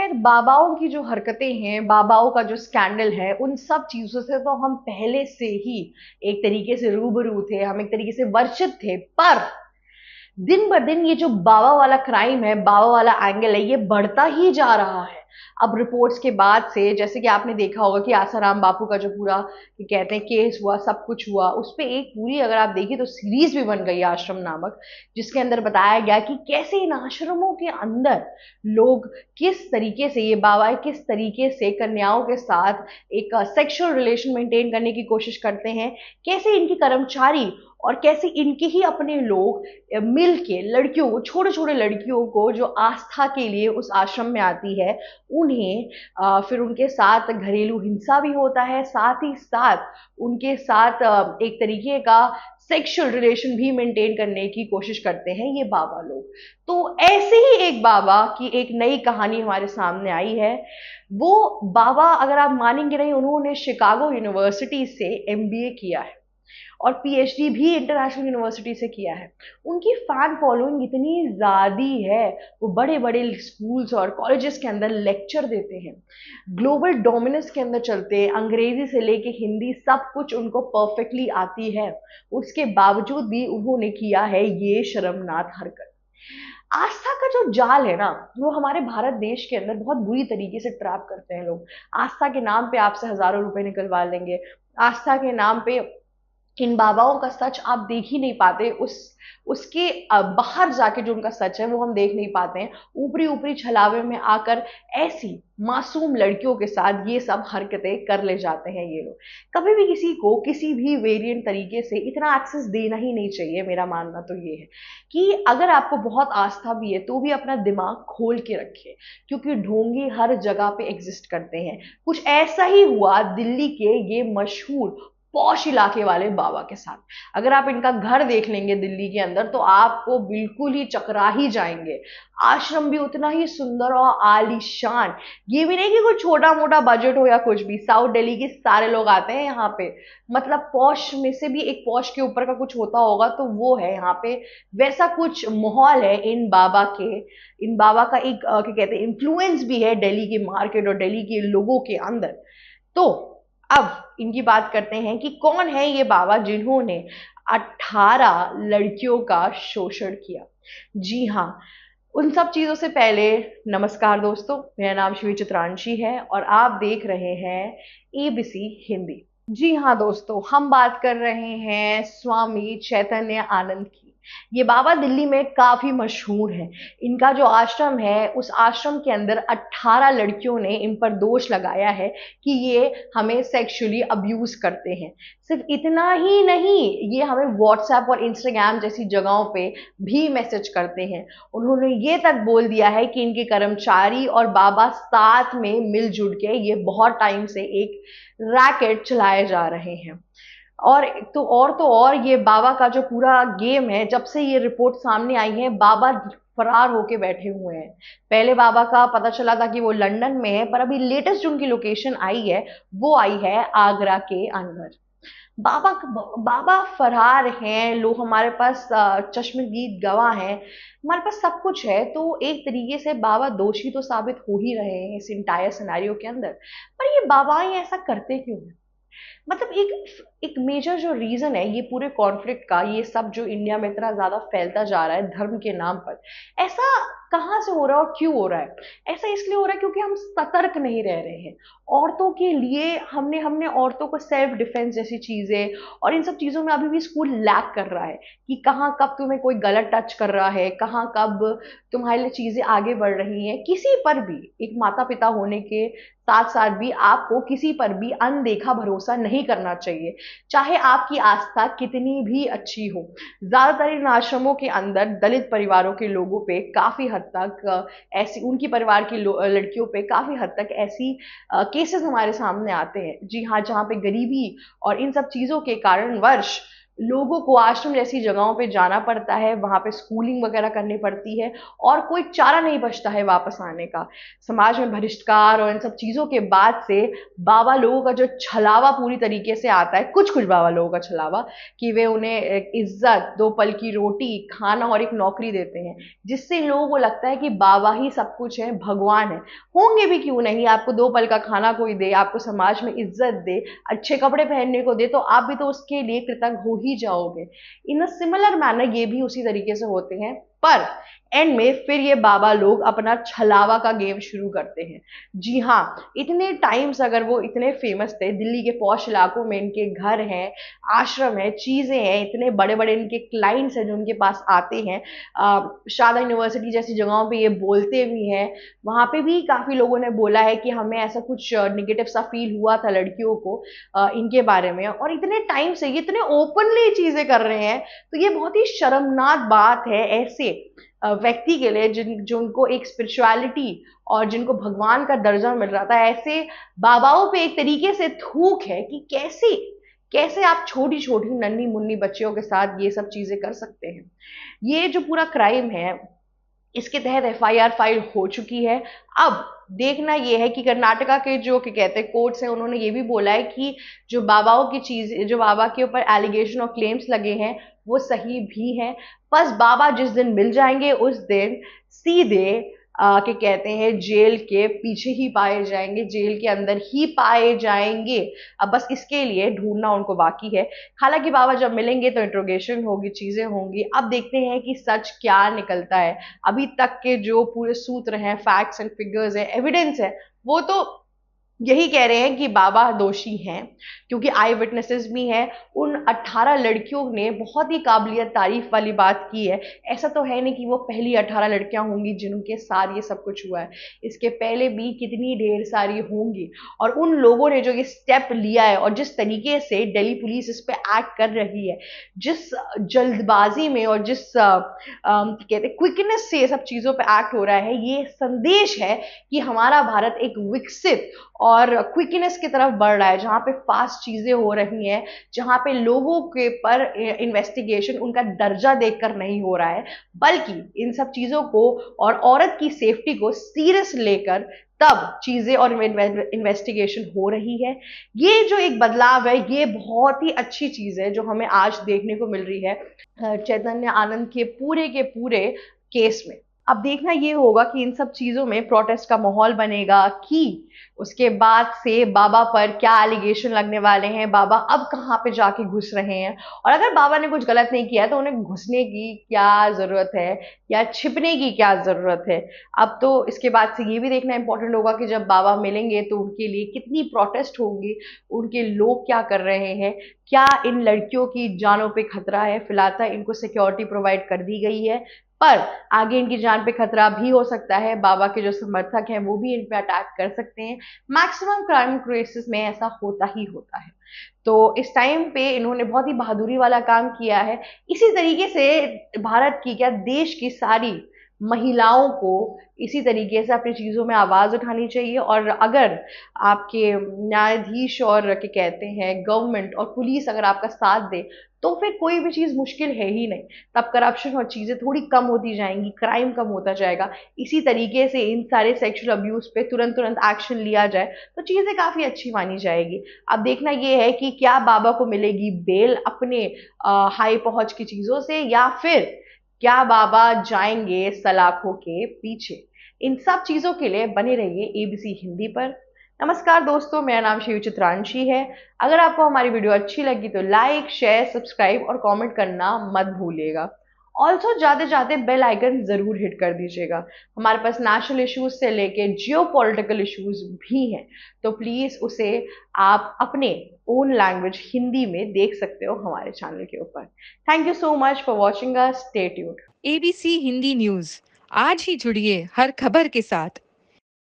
खैर बाबाओं की जो हरकतें हैं, बाबाओं का जो स्कैंडल है, उन सब चीज़ों से तो हम पहले से ही एक तरीके से रूबरू थे, हम एक तरीके से वर्षित थे। पर दिन ब दिन ये जो बाबा वाला क्राइम है, बाबा वाला एंगल है, ये बढ़ता ही जा रहा है। अब रिपोर्ट्स के बाद से, जैसे कि आपने देखा होगा कि आसाराम बापू का जो पूरा कहते हैं केस हुआ, सब कुछ हुआ, उस पे एक पूरी अगर आप देखिए तो सीरीज भी बन गई आश्रम नामक, जिसके अंदर बताया गया कि कैसे इन आश्रमों के अंदर लोग किस तरीके से, ये बाबा किस तरीके से कन्याओं के साथ एक सेक्सुअल रिलेशन मेंटेन करने की कोशिश करते हैं, कैसे इनकी कर्मचारी और कैसे इनके ही अपने लोग मिल के लड़कियों को, छोटे छोटे लड़कियों को जो आस्था के लिए उस आश्रम में आती है, उन्हें फिर उनके साथ घरेलू हिंसा भी होता है, साथ ही साथ उनके साथ एक तरीके का सेक्सुअल रिलेशन भी मेंटेन करने की कोशिश करते हैं ये बाबा लोग। तो ऐसे ही एक बाबा की एक नई कहानी हमारे सामने आई है। वो बाबा, अगर आप मानेंगे नहीं, उन्होंने शिकागो यूनिवर्सिटी से एमबीए किया है और पीएचडी भी इंटरनेशनल यूनिवर्सिटी से किया है। उनकी फैन फॉलोइंग इतनी ज़्यादा है, वो बड़े बड़े स्कूल्स और कॉलेजेस के अंदर लेक्चर देते हैं, ग्लोबल डोमिनेंस के अंदर चलते हैं, अंग्रेजी से लेके हिंदी सब कुछ उनको परफेक्टली आती है। उसके बावजूद भी उन्होंने किया है ये शर्मनाक हरकत। आस्था का जो जाल है ना, वो हमारे भारत देश के अंदर बहुत बुरी तरीके से ट्रैप करते हैं लोग। आस्था के नाम पे आपसे हजारों रुपए निकलवा लेंगे, आस्था के नाम पे इन बाबाओं का सच आप देख ही नहीं पाते, उसके बाहर जाके जो उनका सच है वो हम देख नहीं पाते हैं। ऊपरी ऊपरी छलावे में आकर ऐसी मासूम लड़कियों के साथ ये सब हरकतें कर ले जाते हैं ये लोग। कभी भी किसी को किसी भी वेरिएंट तरीके से इतना एक्सेस देना ही नहीं चाहिए। मेरा मानना तो ये है कि अगर आपको बहुत आस्था भी है तो भी अपना दिमाग खोल के रखिए, क्योंकि ढोंगी हर जगह पे एग्जिस्ट करते हैं। कुछ ऐसा ही हुआ दिल्ली के ये मशहूर पॉश इलाके वाले बाबा के साथ। अगर आप इनका घर देख लेंगे दिल्ली के अंदर तो आपको बिल्कुल ही चकरा ही जाएंगे। आश्रम भी उतना ही सुंदर और आलीशान, ये भी नहीं कि कुछ छोटा मोटा बजट हो या कुछ भी। साउथ दिल्ली के सारे लोग आते हैं यहाँ पे, मतलब पॉश में से भी एक पॉश के ऊपर का कुछ होता होगा तो वो है यहाँ पे। वैसा कुछ माहौल है इन बाबा के, इन बाबा का एक क्या कहते हैं इन्फ्लुएंस भी है दिल्ली के मार्केट और दिल्ली के लोगों के अंदर। तो अब इनकी बात करते हैं कि कौन है ये बाबा जिन्होंने 18 लड़कियों का शोषण किया। जी हाँ, उन सब चीजों से पहले नमस्कार दोस्तों, मेरा नाम शिवी चित्रांशी है और आप देख रहे हैं एबीसी हिंदी। जी हाँ दोस्तों, हम बात कर रहे हैं स्वामी चैतन्य आनंद की। ये बाबा दिल्ली में काफी मशहूर हैं। इनका जो आश्रम है, उस आश्रम के अंदर 18 लड़कियों ने इन पर दोष लगाया है कि ये हमें सेक्सुअली अब्यूज करते हैं। सिर्फ इतना ही नहीं, ये हमें व्हाट्सएप और इंस्टाग्राम जैसी जगहों पे भी मैसेज करते हैं। उन्होंने ये तक बोल दिया है कि इनके कर्मचारी और बाबा साथ में मिलजुल के ये बहुत टाइम से एक रैकेट चलाए जा रहे हैं। और ये बाबा का जो पूरा गेम है, जब से ये रिपोर्ट सामने आई है, बाबा फरार होके बैठे हुए हैं। पहले बाबा का पता चला था कि वो लंदन में है, पर अभी लेटेस्ट जो उनकी लोकेशन आई है वो आई है आगरा के अंदर। बाबा बाबा फरार हैं लोग, हमारे पास चश्मदीद गवाह हैं, हमारे पास सब कुछ है। तो एक तरीके से बाबा दोषी तो साबित हो ही रहे हैं इस इंटायर सिनेरियो के अंदर। पर ये बाबाएं ऐसा करते क्यों हैं? मतलब एक मेजर जो रीजन है ये पूरे कॉन्फ्लिक्ट का, ये सब जो इंडिया में इतना ज्यादा फैलता जा रहा है धर्म के नाम पर, ऐसा कहाँ से हो रहा है और क्यों हो रहा है? ऐसा इसलिए हो रहा है क्योंकि हम सतर्क नहीं रह रहे हैं। औरतों के लिए हमने हमने औरतों को सेल्फ डिफेंस जैसी चीजें और इन सब चीजों में अभी भी स्कूल लैक कर रहा है कि कहाँ कब तुम्हें कोई गलत टच कर रहा है, कहाँ कब तुम्हारे लिए चीजें आगे बढ़ रही हैं। किसी पर भी, एक माता पिता होने के साथ साथ भी आपको किसी पर भी अनदेखा भरोसा नहीं करना चाहिए, चाहे आपकी आस्था कितनी भी अच्छी हो। ज्यादातर इन आश्रमों के अंदर दलित परिवारों के लोगों पे काफी हद तक ऐसी, उनकी परिवार की लड़कियों पे काफी हद तक ऐसी केसेस हमारे सामने आते हैं। जी हाँ, जहाँ पे गरीबी और इन सब चीजों के कारणवश लोगों को आश्रम जैसी जगहों पे जाना पड़ता है, वहाँ पे स्कूलिंग वगैरह करनी पड़ती है और कोई चारा नहीं बचता है वापस आने का। समाज में बहिष्कार और इन सब चीज़ों के बाद से बाबा लोगों का जो छलावा पूरी तरीके से आता है, कुछ-कुछ बाबा लोगों का छलावा, कि वे उन्हें एक इज़्ज़त, 2 पल की रोटी, खाना और एक नौकरी देते हैं, जिससे इन लोगों को लगता है कि बाबा ही सब कुछ है, भगवान है। होंगे भी क्यों नहीं, आपको 2 पल का खाना कोई दे, आपको समाज में इज़्ज़त दे, अच्छे कपड़े पहनने को दे, तो आप भी तो उसके लिए कृतज्ञ हो ही जाओगे। इन अ सिमिलर मैनर ये भी उसी तरीके से होते हैं, पर एंड में फिर ये बाबा लोग अपना छलावा का गेम शुरू करते हैं। जी हाँ, इतने टाइम्स अगर वो इतने फेमस थे, दिल्ली के पॉश इलाकों में इनके घर हैं, आश्रम है, चीजें हैं, इतने बड़े बड़े इनके क्लाइंट्स हैं जो उनके पास आते हैं। शारदा यूनिवर्सिटी जैसी जगहों पे ये बोलते भी हैं, वहां पे भी काफी लोगों ने बोला है कि हमें ऐसा कुछ नेगेटिव सा फील हुआ था लड़कियों को इनके बारे में, और इतने टाइम से ये इतने ओपनली चीजें कर रहे हैं, तो ये बहुत ही शर्मनाक बात है ऐसे व्यक्ति के लिए जो उनको एक स्पिरिचुअलिटी और जिनको भगवान का दर्जा मिल रहा था, ऐसे बाबाओं पे एक तरीके से थूक है कि कैसे कैसे आप छोटी छोटी नन्ही मुन्नी बच्चियों के साथ ये सब चीजें कर सकते हैं। ये जो पूरा क्राइम है, इसके तहत एफआईआर फाइल हो चुकी है। अब देखना यह है कि कर्नाटका के जो क्या कहते हैं कोर्ट्स हैं, उन्होंने ये भी बोला है कि जो बाबाओं की चीज, जो बाबा के ऊपर एलिगेशन और क्लेम्स लगे हैं, वो सही भी हैं। बस बाबा जिस दिन मिल जाएंगे उस दिन सीधे क्या कहते हैं जेल के पीछे ही पाए जाएंगे, जेल के अंदर ही पाए जाएंगे। अब बस इसके लिए ढूंढना उनको बाकी है। हालांकि बाबा जब मिलेंगे तो इंट्रोगेशन होगी, चीजें होंगी। अब देखते हैं कि सच क्या निकलता है। अभी तक के जो पूरे सूत्र हैं, फैक्ट्स एंड फिगर्स है, एविडेंस है, वो तो यही कह रहे हैं कि बाबा दोषी हैं, क्योंकि आई विटनेसेस भी हैं। उन 18 लड़कियों ने बहुत ही काबिलियत तारीफ वाली बात की है। ऐसा तो है नहीं कि वो पहली 18 लड़कियां होंगी जिनके साथ ये सब कुछ हुआ है, इसके पहले भी कितनी ढेर सारी होंगी। और उन लोगों ने जो ये स्टेप लिया है और जिस तरीके से दिल्ली पुलिस इस पे एक्ट कर रही है, जिस जल्दबाजी में और जिस कहते क्विकनेस से ये सब चीजों पे एक्ट हो रहा है, ये संदेश है कि हमारा भारत एक विकसित और क्विकनेस की तरफ बढ़ रहा है, जहां पे फास्ट चीजें हो रही हैं, जहां पे लोगों के पर इन्वेस्टिगेशन उनका दर्जा देखकर नहीं हो रहा है, बल्कि इन सब चीजों को और औरत की सेफ्टी को सीरियस लेकर तब चीजें और इन्वेस्टिगेशन हो रही है। ये जो एक बदलाव है, ये बहुत ही अच्छी चीज है जो हमें आज देखने को मिल रही है चैतन्य आनंद के पूरे केस में। अब देखना ये होगा कि इन सब चीजों में प्रोटेस्ट का माहौल बनेगा, कि उसके बाद से बाबा पर क्या एलिगेशन लगने वाले हैं, बाबा अब कहाँ पे जाके घुस रहे हैं, और अगर बाबा ने कुछ गलत नहीं किया तो उन्हें घुसने की क्या जरूरत है या छिपने की क्या जरूरत है। अब तो इसके बाद से ये भी देखना इंपॉर्टेंट होगा कि जब बाबा मिलेंगे तो उनके लिए कितनी प्रोटेस्ट होंगी, उनके लोग क्या कर रहे हैं, क्या इन लड़कियों की जानों पे खतरा है। फिलहाल इनको सिक्योरिटी प्रोवाइड कर दी गई है, पर आगे इनकी जान पे खतरा भी हो सकता है। बाबा के जो समर्थक हैं वो भी इन पे अटैक कर सकते हैं। मैक्सिमम क्राइम केसेस में ऐसा होता ही होता है। तो इस टाइम पे इन्होंने बहुत ही बहादुरी वाला काम किया है। इसी तरीके से भारत की क्या देश की सारी महिलाओं को इसी तरीके से अपनी चीजों में आवाज उठानी चाहिए। और अगर आपके न्यायाधीश और क्या कहते हैं गवर्नमेंट और पुलिस अगर आपका साथ दे, तो फिर कोई भी चीज मुश्किल है ही नहीं। तब करप्शन और चीजें थोड़ी कम होती जाएंगी, क्राइम कम होता जाएगा। इसी तरीके से इन सारे सेक्सुअल अब्यूज पे तुरंत तुरंत एक्शन लिया जाए तो चीजें काफी अच्छी मानी जाएगी। अब देखना यह है कि क्या बाबा को मिलेगी बेल अपने हाई पहुंच की चीजों से, या फिर क्या बाबा जाएंगे सलाखों के पीछे। इन सब चीजों के लिए बने रहिए एबीसी हिंदी पर। नमस्कार दोस्तों, मेरा नाम शिव चित्रांशी है। अगर आपको हमारी वीडियो अच्छी लगी तो लाइक, शेयर, सब्सक्राइब और कमेंट करना मत भूलिएगा। ऑल्सो जाते जाते बेल आइकन जरूर हिट कर दीजिएगा। हमारे पास नेशनल इश्यूज से लेके जियो पॉलिटिकल इश्यूज भी हैं, तो प्लीज उसे आप अपने ओन लैंग्वेज हिंदी में देख सकते हो हमारे चैनल के ऊपर। Thank you so much for watching us. Stay tuned. ABC Hindi news, आज ही जुड़िए हर खबर के साथ।